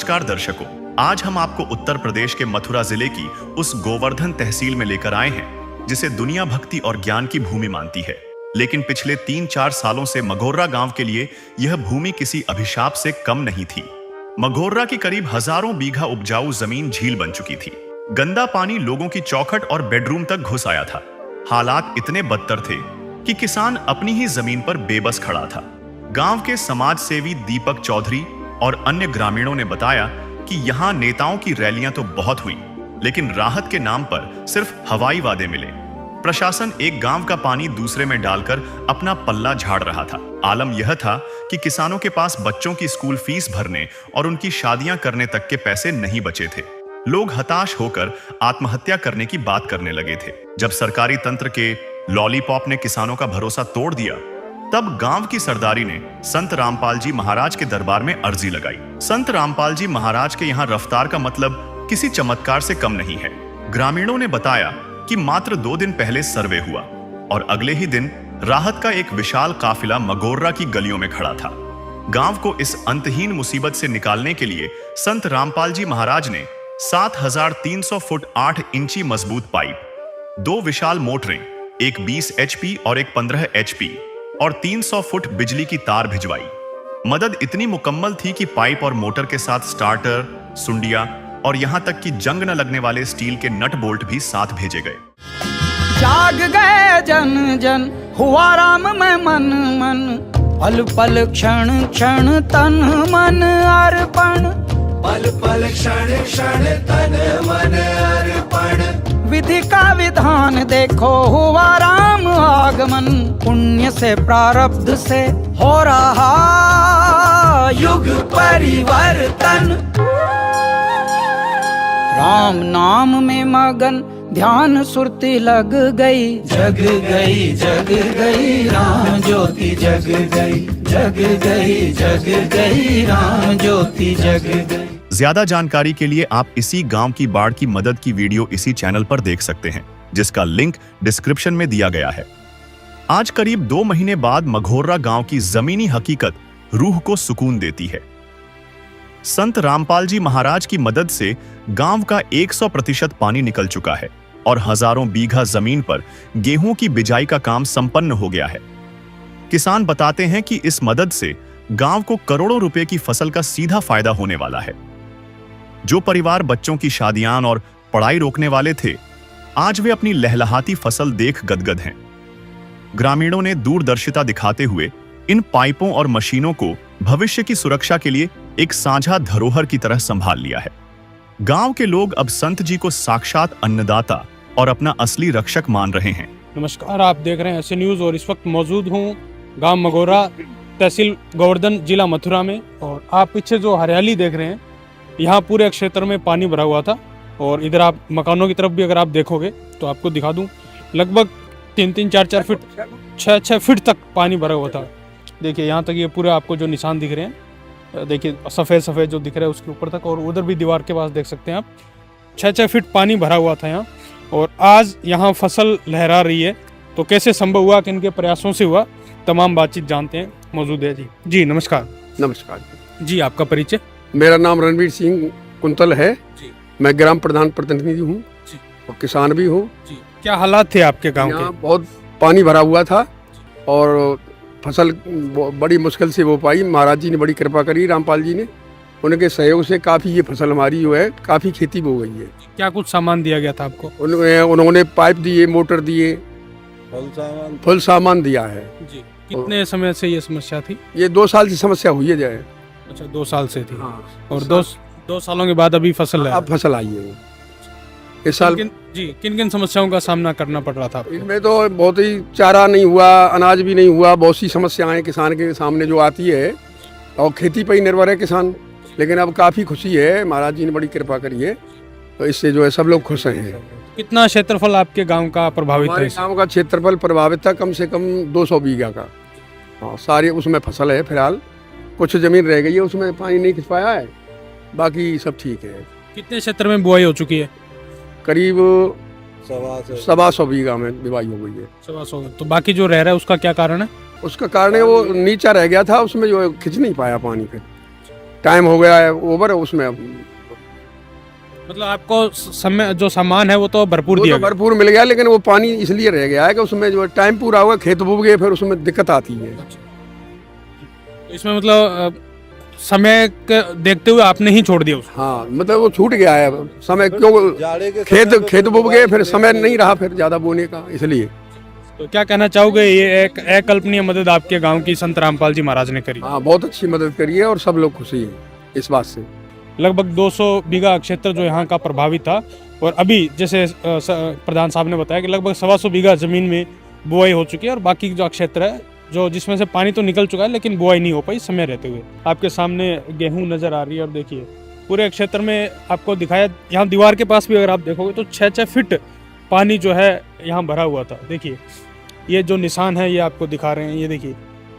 नमस्कार दर्शकों, आज हम आपको उत्तर प्रदेश के मथुरा जिले की उस गोवर्धन तहसील में लेकर आए हैं जिसे दुनिया भक्ति और ज्ञान की भूमि मानती है। लेकिन पिछले 3-4 सालों से मघोर्रा गांव के लिए यह भूमि किसी अभिशाप से कम नहीं थी। मघोर्रा की करीब हजारों बीघा उपजाऊ जमीन झील बन चुकी थी। गंदा पानी लोगों की चौखट और बेडरूम तक घुस आया था। हालात इतने बदतर थे कि किसान अपनी ही जमीन पर बेबस खड़ा था। गांव के समाज सेवी दीपक चौधरी और अन्य ग्रामीणों ने बताया कि यहाँ नेताओं की रैलियां तो बहुत हुई, लेकिन राहत के नाम पर सिर्फ हवाई वादे मिले। प्रशासन एक गांव का पानी दूसरे में डालकर अपना पल्ला झाड़ रहा था। आलम यह था कि किसानों के पास बच्चों की स्कूल फीस भरने और उनकी शादियां करने तक के पैसे नहीं बचे थे। लोग हताश होकर आत्महत्या करने की बात करने लगे थे। जब सरकारी तंत्र के लॉलीपॉप ने किसानों का भरोसा तोड़ दिया, तब गांव की सरदारी ने संत रामपाल जी महाराज के दरबार में अर्जी लगाई। संत रामपाल जी महाराज के यहाँ रफ्तार का मतलब किसी चमत्कार से कम नहीं है। ग्रामीणों ने बताया कि मात्र 2 दिन पहले सर्वे हुआ और अगले ही दिन राहत का एक विशाल काफिला मघोर्रा की गलियों में खड़ा था। गांव को इस अंतहीन मुसीबत से निकालने के लिए संत रामपाल जी महाराज ने 7300 फुट 8 इंची मजबूत पाइप, 2 विशाल मोटरें, एक 20 HP और एक 15 HP और 300 फुट बिजली की तार भिजवाई। मदद इतनी मुकम्मल थी कि पाइप और मोटर के साथ स्टार्टर, सुंडिया और यहां तक कि जंग न लगने वाले स्टील के नट बोल्ट भी साथ भेजे गए। जाग गए जन जन, हुआ राम में मन मन, पल पल क्षण क्षण तन मन अर्पण, पल पल क्षण क्षण तन मन अर्पण। विधि का विधान देखो हुआ राम आगमन, पुण्य से प्रारब्ध से हो रहा युग परिवर्तन। राम नाम में मगन ध्यान सुरती लग गई, जग गई जग गई राम ज्योति जग गई, जग गई जग गई राम ज्योति जग गई। ज्यादा जानकारी के लिए आप इसी गांव की बाढ़ की मदद की वीडियो इसी चैनल पर देख सकते हैं, जिसका लिंक डिस्क्रिप्शन में दिया गया है। आज करीब 2 महीने बाद मघोर्रा गांव की जमीनी हकीकत रूह को सुकून देती है। संत रामपाल जी महाराज की मदद से गांव का 100% पानी निकल चुका है और हजारों बीघा जमीन पर गेहूं की बिजाई का काम संपन्न हो गया है। किसान बताते हैं कि इस मदद से गांव को करोड़ों रुपए की फसल का सीधा फायदा होने वाला है। जो परिवार बच्चों की शादियां और पढ़ाई रोकने वाले थे, आज वे अपनी लहलहाती फसल देख गदगद हैं। ग्रामीणों ने दूरदर्शिता दिखाते हुए इन पाइपों और मशीनों को भविष्य की सुरक्षा के लिए एक साझा धरोहर की तरह संभाल लिया है। गांव के लोग अब संत जी को साक्षात अन्नदाता और अपना असली रक्षक मान रहे हैं। नमस्कार, आप देख रहे हैं ऐसे न्यूज और इस वक्त मौजूद हूँ गांव मघोर्रा, तहसील गोवर्धन, जिला मथुरा में। और आप पीछे जो हरियाली देख रहे हैं, यहाँ पूरे क्षेत्र में पानी भरा हुआ था। और इधर आप मकानों की तरफ भी अगर आप देखोगे तो आपको दिखा दूं, लगभग 3-3, 4-4 फीट, 6-6 फीट तक पानी भरा हुआ था। देखिए यहाँ तक ये पूरे आपको जो निशान दिख रहे हैं, देखिए सफ़ेद सफ़ेद जो दिख रहा है उसके ऊपर तक, और उधर भी दीवार के पास देख सकते हैं आप, 6-6 फीट पानी भरा हुआ था यहाँ। और आज यहाँ फसल लहरा रही है। तो कैसे संभव हुआ, किन के प्रयासों से हुआ, तमाम बातचीत जानते हैं। मौजूद है जी नमस्कार। नमस्कार जी, आपका परिचय? मेरा नाम रणवीर सिंह कुंतल है जी। मैं ग्राम प्रधान प्रतिनिधि हूँ और किसान भी हूँ। क्या हालात थे आपके गांव के? बहुत पानी भरा हुआ था और फसल बड़ी मुश्किल से वो पाई। महाराज जी ने बड़ी कृपा करी, रामपाल जी ने, उनके सहयोग से काफ़ी ये फसल हमारी जो है काफ़ी खेती हो गई है। क्या कुछ सामान दिया गया था आपको? उन्होंने पाइप दिए, मोटर दिए, फुल सामान दिया है जी। कितने समय से ये समस्या थी? ये 2 साल से समस्या हुई है जाए। अच्छा, 2 साल से थी। हाँ। और 2 सालों के बाद अभी फसल है। अब फसल आई है इस साल। किन किन समस्याओं का सामना करना पड़ रहा था आपको? इनमें तो बहुत ही चारा नहीं हुआ, अनाज भी नहीं हुआ, बहुत सी समस्याएं किसान के सामने जो आती है, और खेती पर ही निर्भर है किसान। लेकिन अब काफ़ी खुशी है, महाराज जी ने बड़ी कृपा करी है, तो इससे जो है सब लोग खुश हैं। कितना क्षेत्रफल आपके गांव का प्रभावित है? गांव का क्षेत्रफल प्रभावित था कम से कम 200 बीघा का। हाँ, सारी उसमें फसल है। फिलहाल कुछ जमीन रह गई है, उसमें पानी नहीं खिंच पाया है, बाकी सब ठीक है। कितने क्षेत्र में बुआई हो चुकी है? करीब 125 बीघा में बुआई हो गई है। 125। तो बाकी जो रह रहा है उसका क्या कारण है? उसका कारण है वो नीचा रह गया था, उसमें जो खिंच नहीं पाया पानी, फिर टाइम हो गया है ओवर, उसमें मतलब आपको समय जो सामान है वो तो भरपूर वो दिया तो गया। भरपूर मिल गया, लेकिन वो पानी इसलिए रह गया है कि उसमें जो टाइम पूरा हुआ, खेत बुब गए, फिर उसमें दिक्कत आती है। तो इसमें मतलब समय के देखते हुए आपने ही छोड़ दिया उसको। हाँ, मतलब वो छूट गया है अब समय, क्यों खेत बुब गए, फिर समय नहीं रहा फिर ज्यादा बोने का, इसलिए। तो क्या कहना चाहोगे, ये एक अकल्पनीय मदद आपके गांव की संत रामपाल जी महाराज ने करी। हाँ, बहुत अच्छी मदद करी है और सब लोग खुशी हैं इस बात से। लगभग 200 बीघा क्षेत्र जो यहाँ का प्रभावित था, और अभी जैसे प्रधान साहब ने बताया कि लगभग 125 बीघा जमीन में बुआई हो चुकी है, और बाकी जो क्षेत्र है जो जिसमें से पानी तो निकल चुका है लेकिन बुआई नहीं हो पाई समय रहते हुए। आपके सामने गेहूं नजर आ रही है, और देखिए पूरे क्षेत्र में आपको दिखाया, यहाँ दीवार के पास भी अगर आप देखोगे तो 6-6 फीट पानी जो है यहाँ भरा हुआ था। देखिए ये जो निशान है ये आपको दिखा रहे हैं, ये देखिए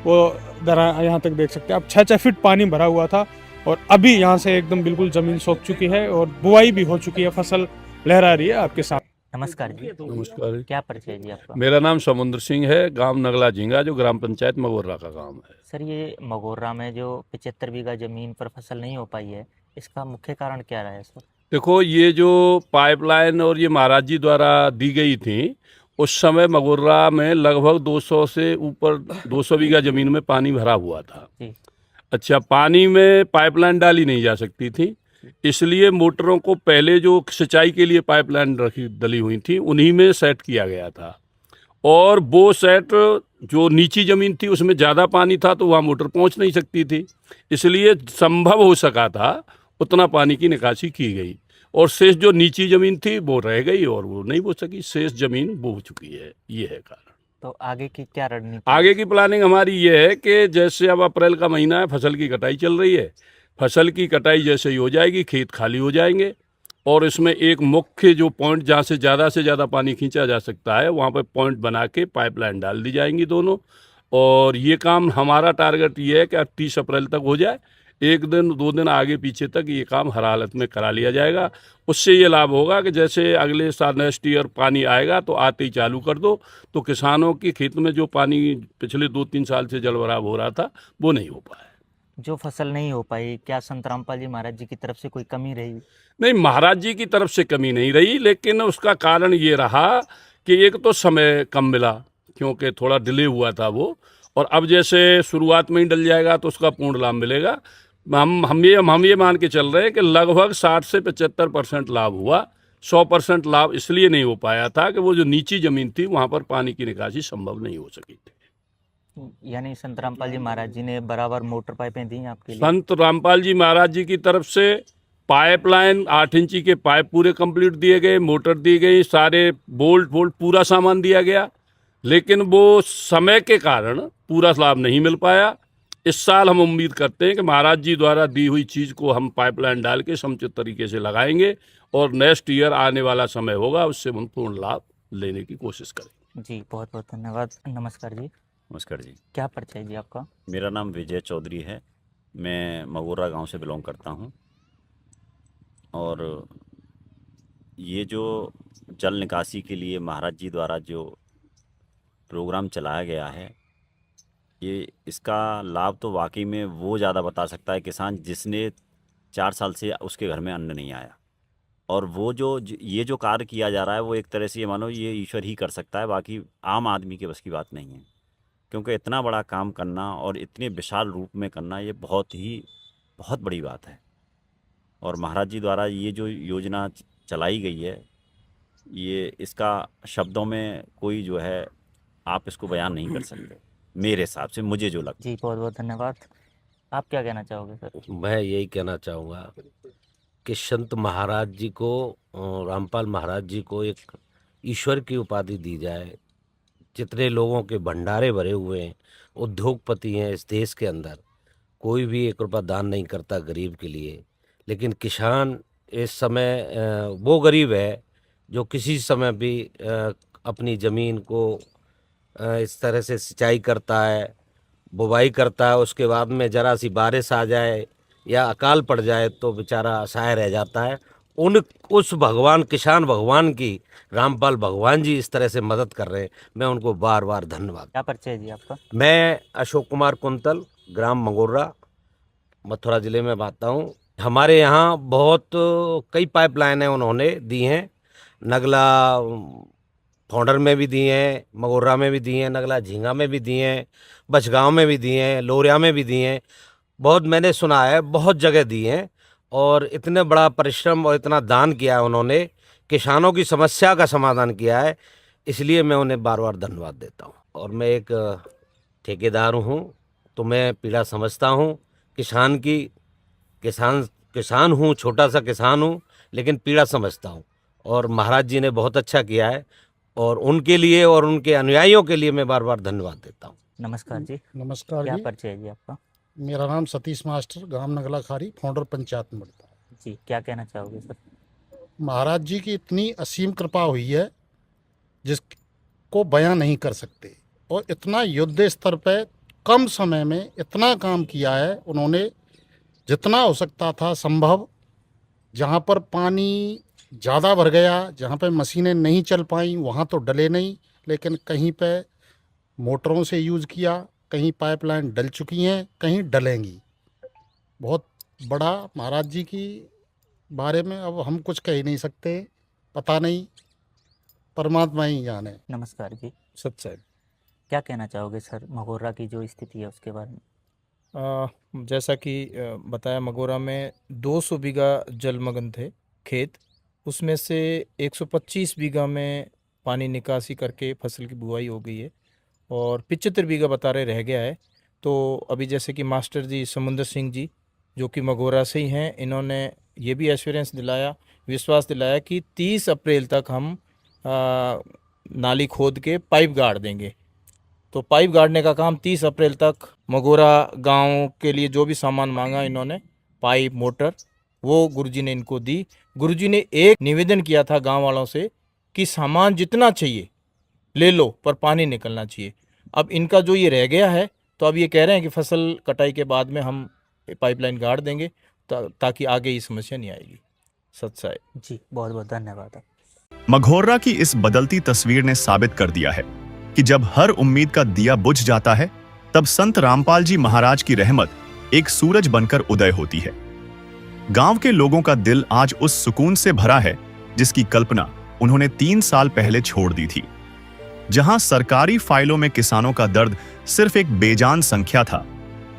वो दरा यहाँ तक देख सकते हैं आप, 6-6 फीट पानी भरा हुआ था, और अभी यहाँ से एकदम बिल्कुल जमीन सूख चुकी है और बुआई भी हो चुकी है, फसल लहरा रही है आपके सामने। नमस्कार जी। नमस्कार। क्या परिचय जी आपका? मेरा नाम समुद्र सिंह है, गांव नगला झींगा, जो ग्राम पंचायत मगोर्रा का गांव है। सर, ये मगोर्रा में जो 75 बीघा जमीन पर फसल नहीं हो पाई है, इसका मुख्य कारण क्या रहा है सर? देखो, ये जो पाइपलाइन और ये महाराज जी द्वारा दी गई थी, उस समय मगोर्रा में लगभग 200 से ऊपर 200 बीघा जमीन में पानी भरा हुआ था। जी। अच्छा, पानी में पाइपलाइन डाली नहीं जा सकती थी, इसलिए मोटरों को पहले जो सिंचाई के लिए पाइपलाइन डली हुई थी उन्हीं में सेट किया गया था, और वो सेट जो नीची ज़मीन थी उसमें ज़्यादा पानी था तो वहाँ मोटर पहुँच नहीं सकती थी, इसलिए संभव हो सका था उतना पानी की निकासी की गई, और शेष जो नीची ज़मीन थी वो रह गई और वो नहीं बो सकी, शेष ज़मीन बो चुकी है। ये है कारण। तो आगे की क्या रणनीति? आगे की प्लानिंग हमारी ये है कि जैसे अब अप्रैल का महीना है, फसल की कटाई चल रही है, फसल की कटाई जैसे ही हो जाएगी खेत खाली हो जाएंगे, और इसमें एक मुख्य जो पॉइंट जहाँ से ज़्यादा पानी खींचा जा सकता है वहाँ पर पॉइंट बना के पाइपलाइन डाल दी जाएंगी दोनों, और ये काम हमारा टारगेट ये है कि 30 अप्रैल तक हो जाए। 1 दिन 2 दिन आगे पीछे तक ये काम हर हालत में करा लिया जाएगा। उससे ये लाभ होगा कि जैसे अगले साल नेक्स्ट ईयर पानी आएगा तो आते ही चालू कर दो, तो किसानों की खेत में जो पानी पिछले 2-3 साल से जलभराव हो रहा था वो नहीं हो पाया। जो फसल नहीं हो पाई, क्या संत रामपाल जी महाराज जी की तरफ से कोई कमी रही? नहीं, महाराज जी की तरफ से कमी नहीं रही, लेकिन उसका कारण ये रहा कि एक तो समय कम मिला, क्योंकि थोड़ा डिले हुआ था वो, और अब जैसे शुरुआत में ही डल जाएगा तो उसका पूर्ण लाभ मिलेगा। हम ये मान के चल रहे हैं कि लगभग 60 से 75% लाभ हुआ। 100% लाभ इसलिए नहीं हो पाया था कि वो जो नीची ज़मीन थी वहाँ पर पानी की निकासी संभव नहीं हो सकी थी। यानी संत रामपाल जी महाराज जी ने बराबर मोटर पाइपें दी आपके लिए? संत रामपाल जी महाराज जी की तरफ से पाइपलाइन 8 इंची के पाइप पूरे कंप्लीट दिए गए, मोटर दी गई, सारे बोल्ट पूरा सामान दिया गया, लेकिन वो समय के कारण पूरा लाभ नहीं मिल पाया। इस साल हम उम्मीद करते हैं कि महाराज जी द्वारा दी हुई चीज़ को हम पाइपलाइन डाल के समुचित तरीके से लगाएंगे, और नेक्स्ट ईयर आने वाला समय होगा उससे हम पूर्ण लाभ लेने की कोशिश करेंगे। जी, बहुत बहुत धन्यवाद। नमस्कार जी। नमस्कार जी। क्या परिचय जी आपका? मेरा नाम विजय चौधरी है, मैं मगोर्रा गांव से बिलोंग करता हूं, और ये जो जल निकासी के लिए महाराज जी द्वारा जो प्रोग्राम चलाया गया है, ये इसका लाभ तो वाकई में वो ज़्यादा बता सकता है किसान जिसने 4 साल से उसके घर में अन्न नहीं आया, और वो ये जो कार्य किया जा रहा है वो एक तरह से ये मानो ये ईश्वर ही कर सकता है, बाकी आम आदमी के बस की बात नहीं है, क्योंकि इतना बड़ा काम करना और इतने विशाल रूप में करना ये बहुत बड़ी बात है। और महाराज जी द्वारा ये जो योजना चलाई गई है, ये इसका शब्दों में कोई जो है आप इसको बयान नहीं कर सकते मेरे हिसाब से, मुझे जो लगता है। जी, बहुत बहुत धन्यवाद। आप क्या कहना चाहोगे सर? मैं यही कहना चाहूँगा कि संत महाराज जी को, रामपाल महाराज जी को एक ईश्वर की उपाधि दी जाए। जितने लोगों के भंडारे भरे हुए हैं, उद्योगपति हैं इस देश के अंदर, कोई भी 1 रुपया दान नहीं करता गरीब के लिए, लेकिन किसान इस समय वो गरीब है जो किसी समय भी अपनी ज़मीन को इस तरह से सिंचाई करता है, बुवाई करता है, उसके बाद में ज़रा सी बारिश आ जाए या अकाल पड़ जाए तो बेचारा असहाय रह जाता है। उस भगवान, किसान भगवान की रामपाल भगवान जी इस तरह से मदद कर रहे हैं, मैं उनको बार बार धन्यवाद। क्या परिचय जी आपका? मैं अशोक कुमार कुंतल, ग्राम मगोर्रा, मथुरा ज़िले में आता हूँ। हमारे यहाँ बहुत कई पाइपलाइन उन्होंने दी हैं। नगला फौंडर में भी दी हैं, मगोरा में भी दी हैं, नगला झींगा में भी दी हैं, बछगांव में भी दी हैं, लोरिया में भी दी हैं। बहुत मैंने सुना है, बहुत जगह दी हैं। और इतने बड़ा परिश्रम और इतना दान किया है उन्होंने, किसानों की समस्या का समाधान किया है, इसलिए मैं उन्हें बार बार धन्यवाद देता हूँ। और मैं एक ठेकेदार हूँ, तो मैं पीड़ा समझता हूँ किसान की। किसान हूँ, छोटा सा किसान हूँ, लेकिन पीड़ा समझता हूँ। और महाराज जी ने बहुत अच्छा किया है, और उनके लिए और उनके अनुयायियों के लिए मैं बार बार धन्यवाद देता हूँ। नमस्कार जी, नमस्कार क्या जी, परिचय है जी आपका? मेरा नाम सतीश मास्टर, गांव नगला खारी, फाउंडर पंचायत में पड़ता है। जी, क्या कहना चाहोगे सर? महाराज जी की इतनी असीम कृपा हुई है जिसको बयां नहीं कर सकते। और इतना युद्ध स्तर पे कम समय में इतना काम किया है उन्होंने, जितना हो सकता था संभव। जहाँ पर पानी ज़्यादा भर गया, जहाँ पे मशीनें नहीं चल पाई, वहाँ तो डले नहीं, लेकिन कहीं पे मोटरों से यूज़ किया, कहीं पाइपलाइन डल चुकी हैं, कहीं डलेंगी। बहुत बड़ा महाराज जी की बारे में अब हम कुछ कह ही नहीं सकते, पता नहीं, परमात्मा ही जाने। नमस्कार जी, सच्चाई। क्या कहना चाहोगे सर मगोरा की जो स्थिति है उसके बारे में? जैसा कि बताया, मगोरा में 200 बीघा जलमग्न थे खेत, उसमें से 125 बीघा में पानी निकासी करके फसल की बुआई हो गई है और 75 बीघा बता रहे रह गया है। तो अभी जैसे कि मास्टर जी समुंदर सिंह जी जो कि मगोरा से ही हैं, इन्होंने ये भी एश्योरेंस दिलाया, विश्वास दिलाया कि 30 अप्रैल तक हम नाली खोद के पाइप गाड़ देंगे। तो पाइप गाड़ने का काम 30 अप्रैल तक, मगोरा गांव के लिए जो भी सामान मांगा इन्होंने, पाइप मोटर, वो गुरुजी ने इनको दी। गुरुजी ने एक निवेदन किया था गांव वालों से कि सामान जितना चाहिए ले लो, पर पानी निकलना चाहिए। अब इनका जो ये रह गया है, तो अब ये कह रहे हैं कि फसल कटाई के बाद में हम पाइपलाइन गाड़ देंगे ताकि आगे ये समस्या नहीं आएगी। सच्चाई जी, बहुत बहुत धन्यवाद। मघोर्रा की इस बदलती तस्वीर ने साबित कर दिया है कि जब हर उम्मीद का दिया बुझ जाता है, तब संत रामपाल जी महाराज की रहमत एक सूरज बनकर उदय होती है। गांव के लोगों का दिल आज उस सुकून से भरा है जिसकी कल्पना उन्होंने 3 साल पहले छोड़ दी थी। जहां सरकारी फाइलों में किसानों का दर्द सिर्फ एक बेजान संख्या था,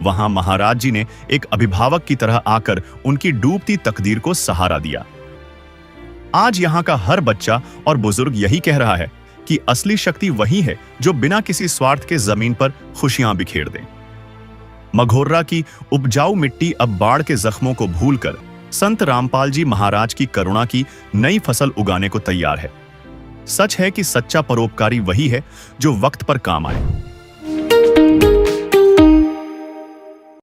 वहां महाराज जी ने एक अभिभावक की तरह आकर उनकी डूबती तकदीर को सहारा दिया। आज यहां का हर बच्चा और बुजुर्ग यही कह रहा है कि असली शक्ति वही है जो बिना किसी स्वार्थ के जमीन पर खुशियां बिखेर दे। मघोर्रा की उपजाऊ मिट्टी अब बाढ़ के जख्मों को भूलकर संत रामपाल जी महाराज की करुणा की नई फसल उगाने को तैयार है। सच है कि सच्चा परोपकारी वही है जो वक्त पर काम आए।